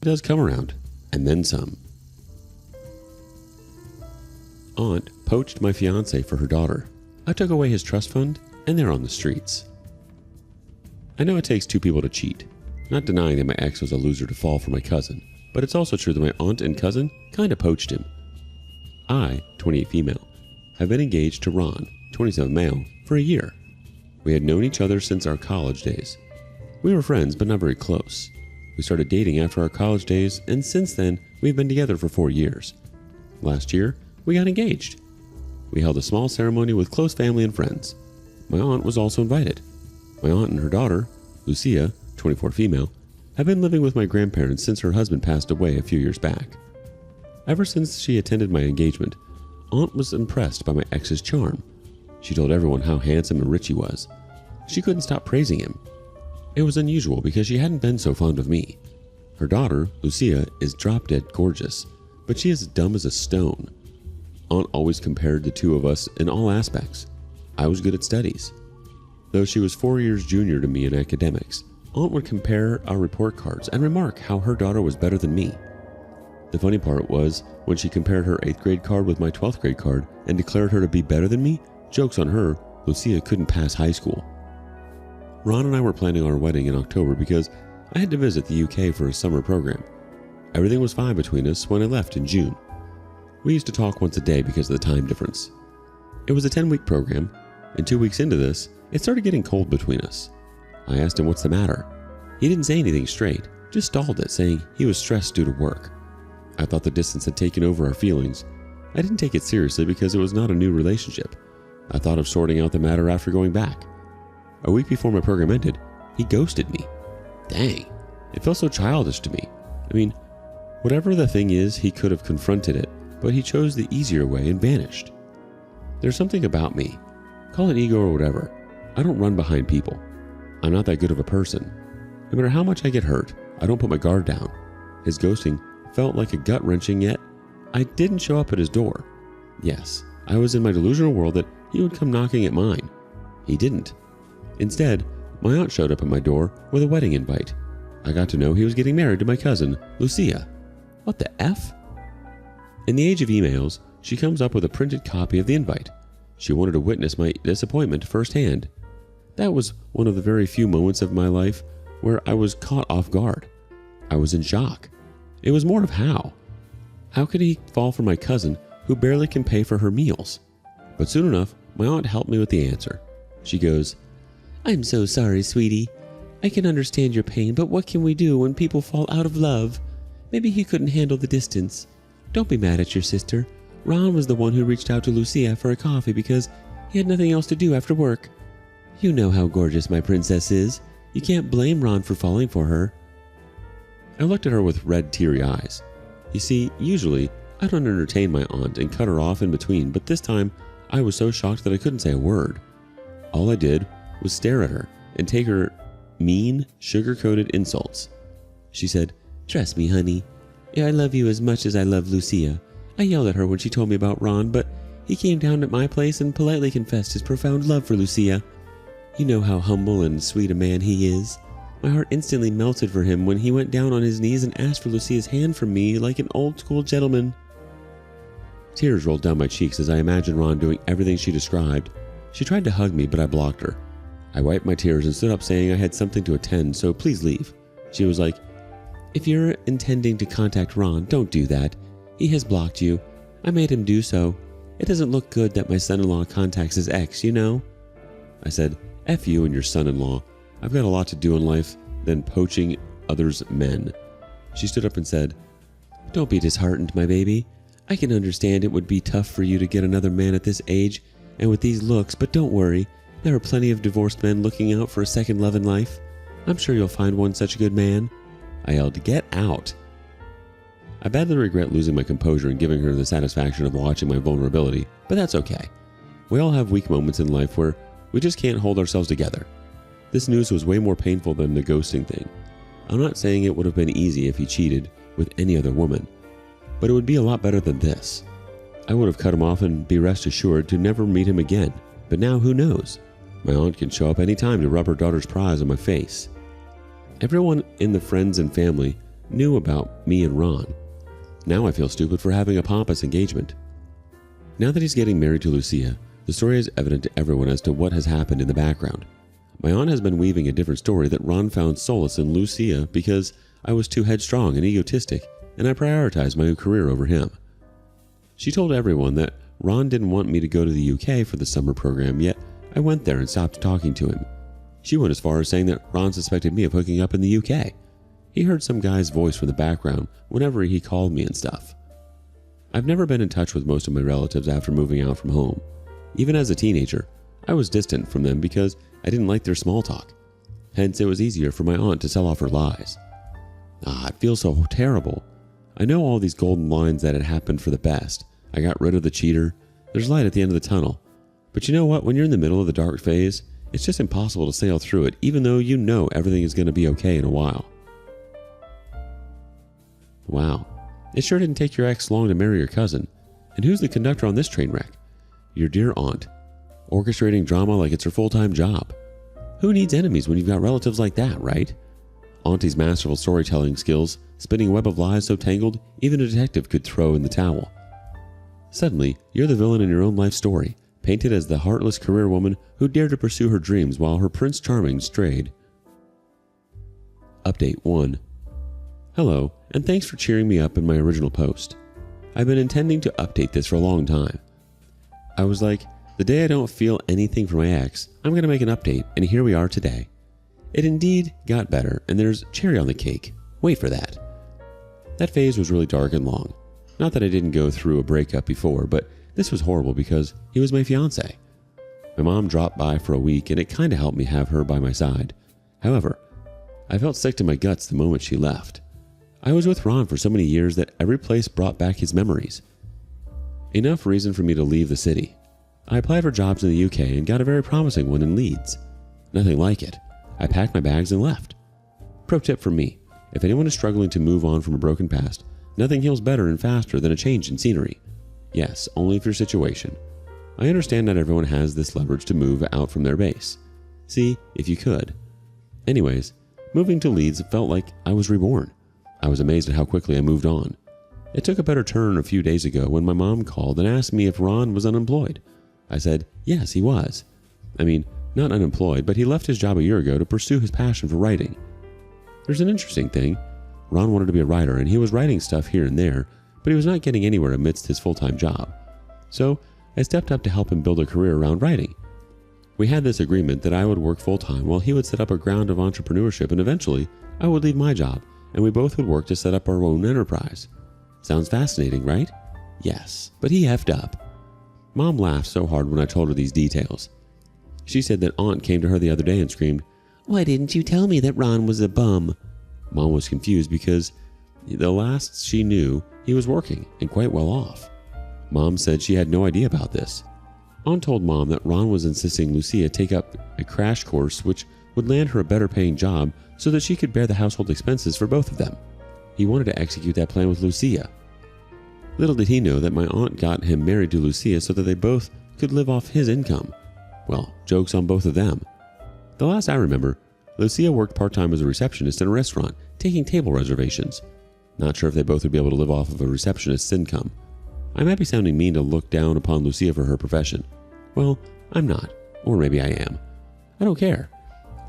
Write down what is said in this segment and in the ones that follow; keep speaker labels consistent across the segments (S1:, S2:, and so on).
S1: does come around, and then some. Aunt poached my fiance for her daughter. I took away his trust fund, and they're on the streets. I know it takes two people to cheat. Not denying that my ex was a loser to fall for my cousin, but it's also true that my aunt and cousin kinda poached him. I, 28 female, have been engaged to Ron, 27 male, for a year. We had known each other since our college days. We were friends, but not very close. We started dating after our college days, and since then, we've been together for 4 years. Last year, we got engaged. We held a small ceremony with close family and friends. My aunt was also invited. My aunt and her daughter, Lucia, 24 female, have been living with my grandparents since her husband passed away a few years back. Ever since she attended my engagement, Aunt was impressed by my ex's charm. She told everyone how handsome and rich he was. She couldn't stop praising him. It was unusual because she hadn't been so fond of me. Her daughter, Lucia, is drop-dead gorgeous, but she is dumb as a stone. Aunt always compared the two of us in all aspects. I was good at studies. Though she was 4 years junior to me in academics, Aunt would compare our report cards and remark how her daughter was better than me. The funny part was, when she compared her 8th grade card with my 12th grade card and declared her to be better than me, joke's on her, Lucia couldn't pass high school. Ron and I were planning our wedding in October because I had to visit the UK for a summer program. Everything was fine between us when I left in June. We used to talk once a day because of the time difference. It was a 10-week program, and 2 weeks into this, it started getting cold between us. I asked him what's the matter. He didn't say anything straight, just stalled it, saying he was stressed due to work. I thought the distance had taken over our feelings. I didn't take it seriously because it was not a new relationship. I thought of sorting out the matter after going back. A week before my program ended, he ghosted me. Dang, it felt so childish to me. I mean, whatever the thing is, he could have confronted it, but he chose the easier way and vanished. There's something about me. Call it ego or whatever. I don't run behind people. I'm not that good of a person. No matter how much I get hurt, I don't put my guard down. His ghosting felt like a gut-wrenching, yet I didn't show up at his door. Yes, I was in my delusional world that he would come knocking at mine. He didn't. Instead, my aunt showed up at my door with a wedding invite. I got to know he was getting married to my cousin, Lucia. What the F? In the age of emails, she comes up with a printed copy of the invite. She wanted to witness my disappointment firsthand. That was one of the very few moments of my life where I was caught off guard. I was in shock. It was more of how. How could he fall for my cousin who barely can pay for her meals? But soon enough, my aunt helped me with the answer. She goes, "I'm so sorry, sweetie. I can understand your pain, but what can we do when people fall out of love? Maybe he couldn't handle the distance. Don't be mad at your sister. Ron was the one who reached out to Lucia for a coffee because he had nothing else to do after work. You know how gorgeous my princess is. You can't blame Ron for falling for her." I looked at her with red, teary eyes. You see, usually, I don't entertain my aunt and cut her off in between, but this time, I was so shocked that I couldn't say a word. All I did was stare at her and take her mean, sugar-coated insults. She said, "Trust me, honey. I love you as much as I love Lucia. I yelled at her when she told me about Ron, but he came down at my place and politely confessed his profound love for Lucia. You know how humble and sweet a man he is. My heart instantly melted for him when he went down on his knees and asked for Lucia's hand from me like an old-school gentleman." Tears rolled down my cheeks as I imagined Ron doing everything she described. She tried to hug me, but I blocked her. I wiped my tears and stood up saying I had something to attend, so please leave. She was like, "If you're intending to contact Ron, don't do that. He has blocked you. I made him do so. It doesn't look good that my son-in-law contacts his ex, you know?" I said, "F you and your son-in-law. I've got a lot to do in life than poaching others' men." She stood up and said, "Don't be disheartened, my baby. I can understand it would be tough for you to get another man at this age and with these looks, but don't worry. There are plenty of divorced men looking out for a second love in life. I'm sure you'll find one such a good man." I yelled, "Get out." I badly regret losing my composure and giving her the satisfaction of watching my vulnerability, but that's okay. We all have weak moments in life where we just can't hold ourselves together. This news was way more painful than the ghosting thing. I'm not saying it would have been easy if he cheated with any other woman, but it would be a lot better than this. I would have cut him off and be rest assured to never meet him again, but now who knows? My aunt can show up any time to rub her daughter's prize on my face. Everyone in the friends and family knew about me and Ron. Now I feel stupid for having a pompous engagement. Now that he's getting married to Lucia, the story is evident to everyone as to what has happened in the background. My aunt has been weaving a different story that Ron found solace in Lucia because I was too headstrong and egotistic, and I prioritized my own career over him. She told everyone that Ron didn't want me to go to the UK for the summer program, yet I went there and stopped talking to him. She went as far as saying that Ron suspected me of hooking up in the UK. He heard some guy's voice from the background whenever he called me and stuff. I've never been in touch with most of my relatives after moving out from home. Even as a teenager, I was distant from them because I didn't like their small talk. Hence, it was easier for my aunt to sell off her lies. It feels so terrible. I know all these golden lines that had happened for the best. I got rid of the cheater. There's light at the end of the tunnel. But you know what? When you're in the middle of the dark phase, it's just impossible to sail through it, even though you know everything is going to be okay in a while. Wow. It sure didn't take your ex long to marry your cousin. And who's the conductor on this train wreck? Your dear aunt. Orchestrating drama like it's her full-time job. Who needs enemies when you've got relatives like that, right? Auntie's masterful storytelling skills, spinning a web of lies so tangled, even a detective could throw in the towel. Suddenly, you're the villain in your own life story, painted as the heartless career woman who dared to pursue her dreams while her Prince Charming strayed. Update 1. Hello, and thanks for cheering me up in my original post. I've been intending to update this for a long time. I was like, the day I don't feel anything for my ex, I'm going to make an update, and here we are today. It indeed got better, and there's cherry on the cake. Wait for that. That phase was really dark and long. Not that I didn't go through a breakup before, but this was horrible because he was my fiance. My mom dropped by for a week, and it kind of helped me have her by my side. However, I felt sick to my guts the moment she left. I was with Ron for so many years that every place brought back his memories. Enough reason for me to leave the city. I applied for jobs in the UK and got a very promising one in Leeds. Nothing like it. I packed my bags and left. Pro tip from me, if anyone is struggling to move on from a broken past, nothing heals better and faster than a change in scenery. Yes, only if your situation. I understand not everyone has this leverage to move out from their base. See, if you could. Anyways, moving to Leeds felt like I was reborn. I was amazed at how quickly I moved on. It took a better turn a few days ago when my mom called and asked me if Ron was unemployed. I said, yes, he was. I mean, not unemployed, but he left his job a year ago to pursue his passion for writing. There's an interesting thing. Ron wanted to be a writer, and he was writing stuff here and there, but he was not getting anywhere amidst his full-time job. So I stepped up to help him build a career around writing. We had this agreement that I would work full-time while he would set up a ground of entrepreneurship, and eventually I would leave my job, and we both would work to set up our own enterprise. Sounds fascinating, right? Yes, but he effed up. Mom laughed so hard when I told her these details. She said that Aunt came to her the other day and screamed, "Why didn't you tell me that Ron was a bum?" Mom was confused because the last she knew, he was working and quite well off. Mom said she had no idea about this. Aunt told Mom that Ron was insisting Lucia take up a crash course which would land her a better paying job so that she could bear the household expenses for both of them. He wanted to execute that plan with Lucia. Little did he know that my aunt got him married to Lucia so that they both could live off his income. Well, joke's on both of them. The last I remember, Lucia worked part-time as a receptionist in a restaurant, taking table reservations. Not sure if they both would be able to live off of a receptionist's income. I might be sounding mean to look down upon Lucia for her profession. Well, I'm not. Or maybe I am. I don't care.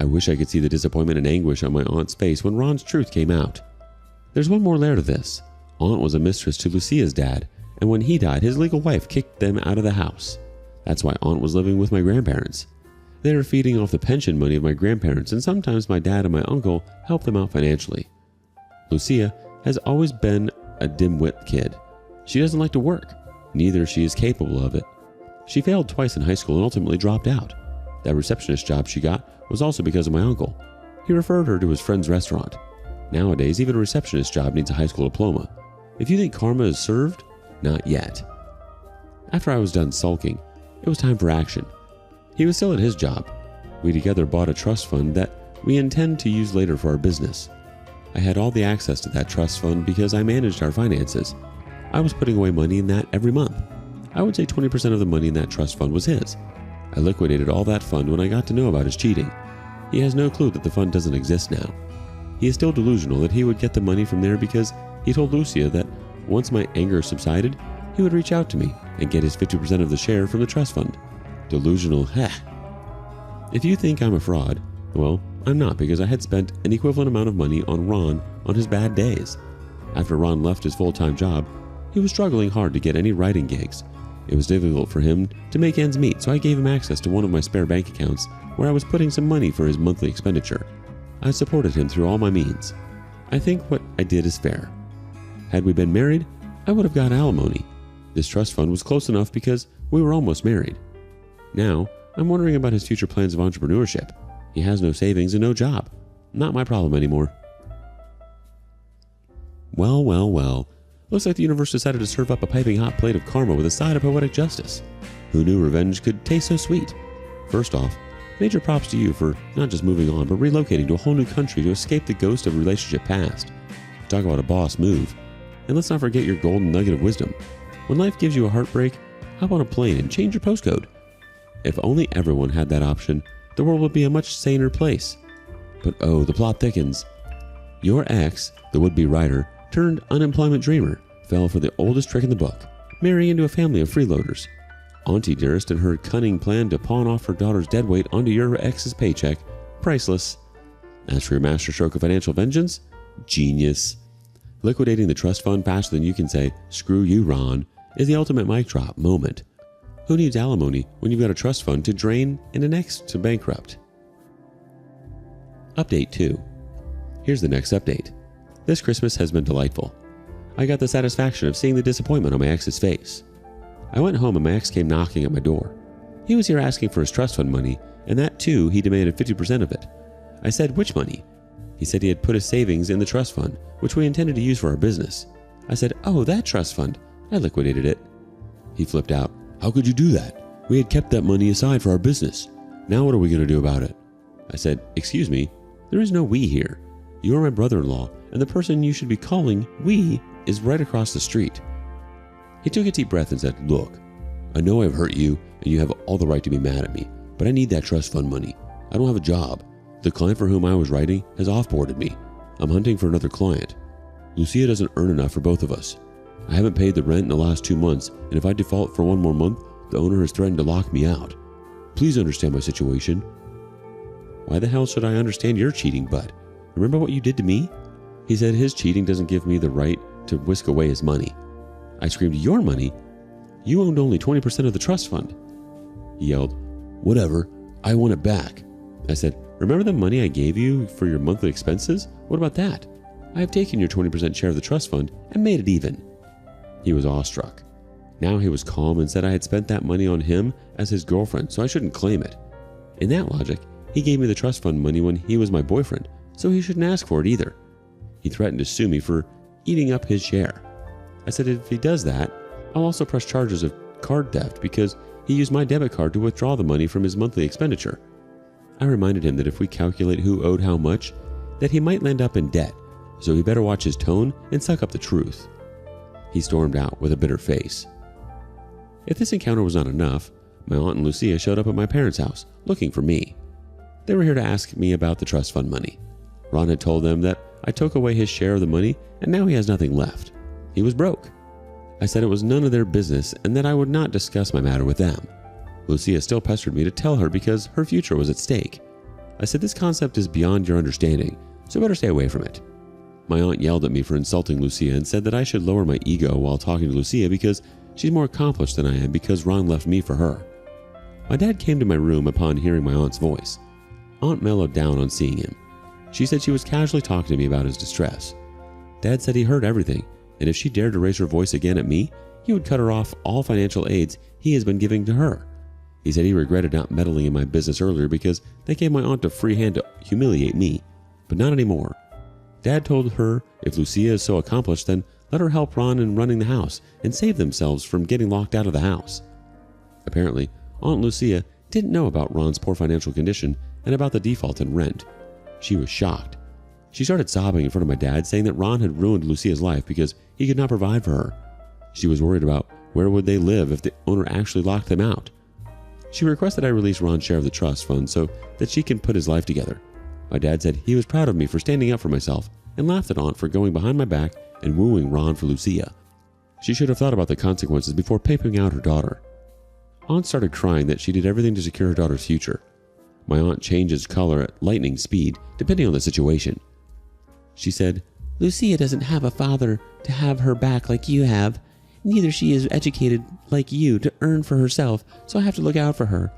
S1: I wish I could see the disappointment and anguish on my aunt's face when Ron's truth came out. There's one more layer to this. Aunt was a mistress to Lucia's dad, and when he died, his legal wife kicked them out of the house. That's why Aunt was living with my grandparents. They were feeding off the pension money of my grandparents, and sometimes my dad and my uncle helped them out financially. Lucia has always been a dim-wit kid. She doesn't like to work. Neither she is capable of it. She failed twice in high school and ultimately dropped out. That receptionist job she got was also because of my uncle. He referred her to his friend's restaurant. Nowadays, even a receptionist job needs a high school diploma. If you think karma is served, not yet. After I was done sulking, it was time for action. He was still at his job. We together bought a trust fund that we intend to use later for our business. I had all the access to that trust fund because I managed our finances. I was putting away money in that every month. I would say 20% of the money in that trust fund was his. I liquidated all that fund when I got to know about his cheating. He has no clue that the fund doesn't exist now. he is still delusional that he would get the money from there because he told Lucia that once my anger subsided, he would reach out to me and get his 50% of the share from the trust fund. Delusional, heh. If you think I'm a fraud, well, I'm not, because I had spent an equivalent amount of money on Ron on his bad days. After Ron left his full-time job, he was struggling hard to get any writing gigs. It was difficult for him to make ends meet, so I gave him access to one of my spare bank accounts where I was putting some money for his monthly expenditure. I supported him through all my means. I think what I did is fair. Had we been married, I would have got alimony. This trust fund was close enough because we were almost married. Now, I'm wondering about his future plans of entrepreneurship. He has no savings and no job. Not my problem anymore. Well, well, well. Looks like the universe decided to serve up a piping hot plate of karma with a side of poetic justice. Who knew revenge could taste so sweet? First off, major props to you for not just moving on, but relocating to a whole new country to escape the ghost of a relationship past. Talk about a boss move. And let's not forget your golden nugget of wisdom. When life gives you a heartbreak, hop on a plane and change your postcode. If only everyone had that option, the world would be a much saner place. But oh, the plot thickens. Your ex, the would-be writer, turned unemployment dreamer, fell for the oldest trick in the book, marrying into a family of freeloaders. Auntie Dearest and her cunning plan to pawn off her daughter's deadweight onto your ex's paycheck, priceless. As for your masterstroke of financial vengeance, genius. Liquidating the trust fund faster than you can say, "Screw you, Ron," is the ultimate mic drop moment. Who needs alimony when you've got a trust fund to drain and an ex to bankrupt? Update 2. Here's the next update. This Christmas has been delightful. I got the satisfaction of seeing the disappointment on my ex's face. I went home and my ex came knocking at my door. He was here asking for his trust fund money, and that too, he demanded 50% of it. I said, "Which money?" He said he had put his savings in the trust fund, which we intended to use for our business. I said, "Oh, that trust fund. I liquidated it." He flipped out. "How could you do that? We had kept that money aside for our business. Now what are we going to do about it?" I said, "Excuse me, there is no we here. You are my brother-in-law, and the person you should be calling we is right across the street." He took a deep breath and said, "Look, I know I've hurt you, and you have all the right to be mad at me, but I need that trust fund money. I don't have a job. The client for whom I was writing has offboarded me. I'm hunting for another client. Lucia doesn't earn enough for both of us. I haven't paid the rent in the last 2 months, and if I default for one more month, the owner has threatened to lock me out. Please understand my situation." "Why the hell should I understand your cheating, bud? Remember what you did to me?" He said his cheating doesn't give me the right to whisk away his money. I screamed, "Your money? You owned only 20% of the trust fund." He yelled, "Whatever, I want it back." I said, "Remember the money I gave you for your monthly expenses? What about that? I have taken your 20% share of the trust fund and made it even." He was awestruck. Now he was calm and said I had spent that money on him as his girlfriend, so I shouldn't claim it. In that logic, he gave me the trust fund money when he was my boyfriend, so he shouldn't ask for it either. He threatened to sue me for eating up his share. I said if he does that, I'll also press charges of card theft because he used my debit card to withdraw the money from his monthly expenditure. I reminded him that if we calculate who owed how much, that he might land up in debt, so he better watch his tone and suck up the truth. He stormed out with a bitter face. If this encounter was not enough, my aunt and Lucia showed up at my parents' house looking for me. They were here to ask me about the trust fund money. Ron had told them that I took away his share of the money and now he has nothing left. He was broke. I said it was none of their business and that I would not discuss my matter with them. Lucia still pestered me to tell her because her future was at stake. I said this concept is beyond your understanding, so better stay away from it. My aunt yelled at me for insulting Lucia and said that I should lower my ego while talking to Lucia because she's more accomplished than I am because Ron left me for her. My dad came to my room upon hearing my aunt's voice. Aunt mellowed down on seeing him. She said she was casually talking to me about his distress. Dad said he heard everything, and if she dared to raise her voice again at me, he would cut her off all financial aids he has been giving to her. He said he regretted not meddling in my business earlier because they gave my aunt a free hand to humiliate me, but not anymore. Dad told her if Lucia is so accomplished, then let her help Ron in running the house and save themselves from getting locked out of the house. Apparently, Aunt Lucia didn't know about Ron's poor financial condition and about the default in rent. She was shocked. She started sobbing in front of my dad, saying that Ron had ruined Lucia's life because he could not provide for her. She was worried about where would they live if the owner actually locked them out. She requested I release Ron's share of the trust fund so that she can put his life together. My dad said he was proud of me for standing up for myself and laughed at Aunt for going behind my back and wooing Ron for Lucia. She should have thought about the consequences before paping out her daughter. Aunt started crying that she did everything to secure her daughter's future. My aunt changes color at lightning speed, depending on the situation. She said, "Lucia doesn't have a father to have her back like you have. Neither she is educated like you to earn for herself, so I have to look out for her.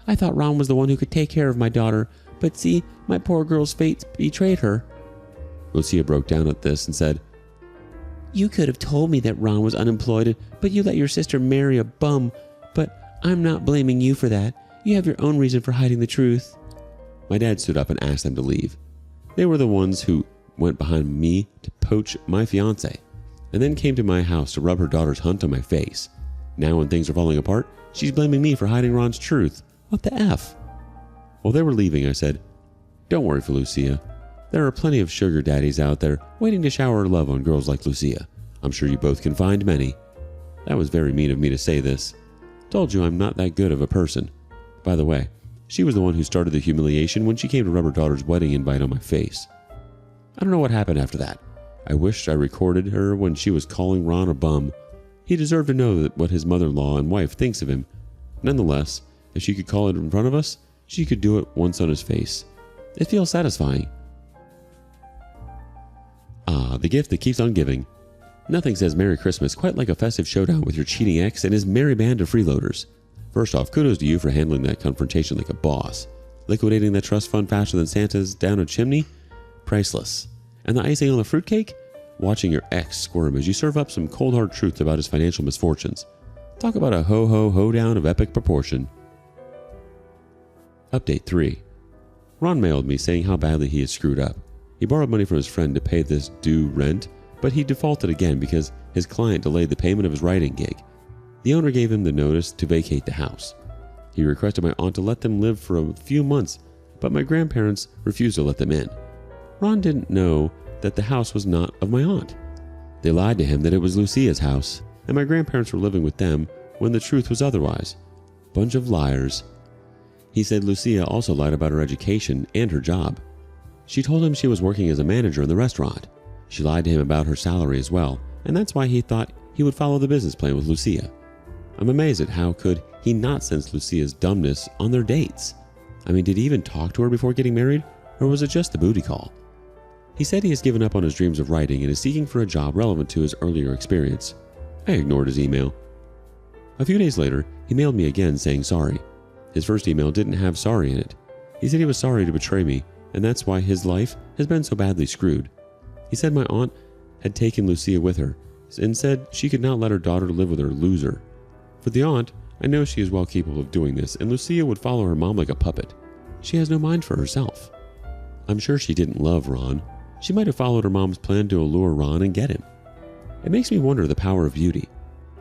S1: I thought Ron was the one who could take care of my daughter, but see, my poor girl's fate betrayed her." Lucia broke down at this and said, "You could have told me that Ron was unemployed, but you let your sister marry a bum. But I'm not blaming you for that. You have your own reason for hiding the truth." My dad stood up and asked them to leave. They were the ones who went behind me to poach my fiance, and then came to my house to rub her daughter's hunt on my face. Now when things are falling apart, she's blaming me for hiding Ron's truth. What the F? While they were leaving, I said, "Don't worry for Lucia. There are plenty of sugar daddies out there waiting to shower love on girls like Lucia. I'm sure you both can find many." That was very mean of me to say this. Told you I'm not that good of a person. By the way, she was the one who started the humiliation when she came to rub her daughter's wedding invite on my face. I don't know what happened after that. I wished I recorded her when she was calling Ron a bum. He deserved to know that what his mother-in-law and wife thinks of him. Nonetheless, if she could call it in front of us, she could do it once on his face. It feels satisfying. Ah, the gift that keeps on giving. Nothing says Merry Christmas quite like a festive showdown with your cheating ex and his merry band of freeloaders. First off, kudos to you for handling that confrontation like a boss. Liquidating that trust fund faster than Santa's down a chimney? Priceless. And the icing on the fruitcake? Watching your ex squirm as you serve up some cold hard truth about his financial misfortunes. Talk about a ho-ho-ho-down of epic proportion. Update 3. Ron mailed me saying how badly he had screwed up. He borrowed money from his friend to pay this due rent, but he defaulted again because his client delayed the payment of his writing gig. The owner gave him the notice to vacate the house. He requested my aunt to let them live for a few months, but my grandparents refused to let them in. Ron didn't know that the house was not of my aunt. They lied to him that it was Lucia's house, and my grandparents were living with them when the truth was otherwise. Bunch of liars. He said Lucia also lied about her education and her job. She told him she was working as a manager in the restaurant. She lied to him about her salary as well, and that's why he thought he would follow the business plan with Lucia. I'm amazed at how could he not sense Lucia's dumbness on their dates. I mean, did he even talk to her before getting married, or was it just the booty call? He said he has given up on his dreams of writing and is seeking for a job relevant to his earlier experience. I ignored his email. A few days later, he mailed me again saying sorry. His first email didn't have sorry in it. He said he was sorry to betray me, and that's why his life has been so badly screwed. He said my aunt had taken Lucia with her and said she could not let her daughter live with her loser. For the aunt, I know she is well capable of doing this, and Lucia would follow her mom like a puppet. She has no mind for herself. I'm sure she didn't love Ron. She might have followed her mom's plan to allure Ron and get him. It makes me wonder the power of beauty.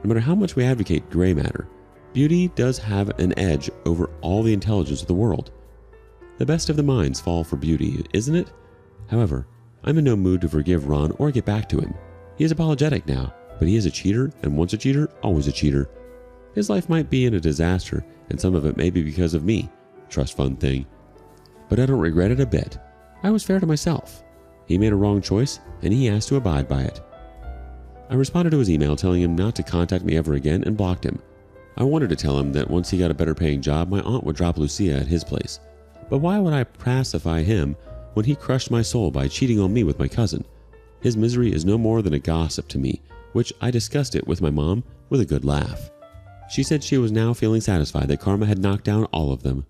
S1: No matter how much we advocate gray matter, beauty does have an edge over all the intelligence of the world. The best of the minds fall for beauty, isn't it? However, I'm in no mood to forgive Ron or get back to him. He is apologetic now, but he is a cheater, and once a cheater, always a cheater. His life might be in a disaster, and some of it may be because of me, trust fund thing. But I don't regret it a bit. I was fair to myself. He made a wrong choice, and he has to abide by it. I responded to his email telling him not to contact me ever again and blocked him. I wanted to tell him that once he got a better paying job, my aunt would drop Lucia at his place. But why would I pacify him when he crushed my soul by cheating on me with my cousin? His misery is no more than a gossip to me, which I discussed it with my mom with a good laugh. She said she was now feeling satisfied that karma had knocked down all of them.